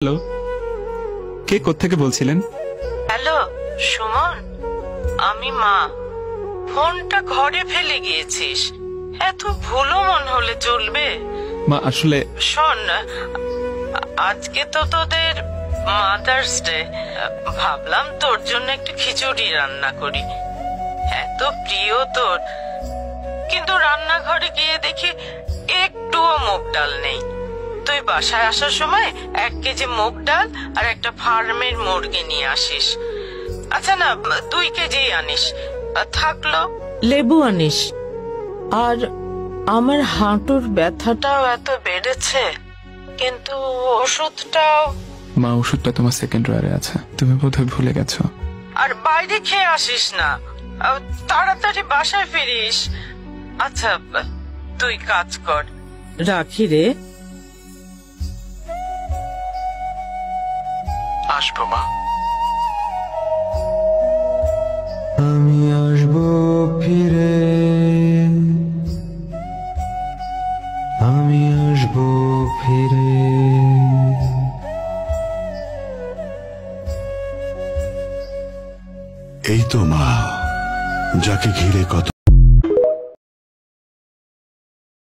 Hello, কে কোত্থেকে বলছিলেন? Hello Suman, আমি মা। ফোনটা ঘরে ফেলে গিয়েছিস, এত ভুলো মন হলে চলবে? মা আসলে শোন, আজকে তো তোদের মাদার্স ডে, ভাবলাম তোর জন্য একটু খিচুড়ি রান্না করি, এত প্রিয় তোর। কিন্তু রান্নাঘরে গিয়ে দেখি একটুও মুগ ডাল নেই। তুই বাসায় আসার সময় 1 কেজি মুগ ডাল আর একটা ফার্মের মুরগি নিয়ে আসিস। আচ্ছা না, 2 কেজি আনিস। থাকলো লেবু আনিস। আর আমার হাঁটুর ব্যথাটাও এত বেড়েছে, কিন্তু ওষুধটাও। মা, ওষুধটা তোমার সেকেন্ড ড্রয়ারে আছে, তুমি বোধহয় ভুলে গেছো। আর বাইরে খেয়ে আসিস না, তাড়াতাড়ি বাসায় ফিরিস। আচ্ছা তুই কাজ কর, রাখি রে। আসবো মা। আমি আসবো ফিরে, আমি আসবো ফিরে। এই তো মা, যাকে ঘিরে কত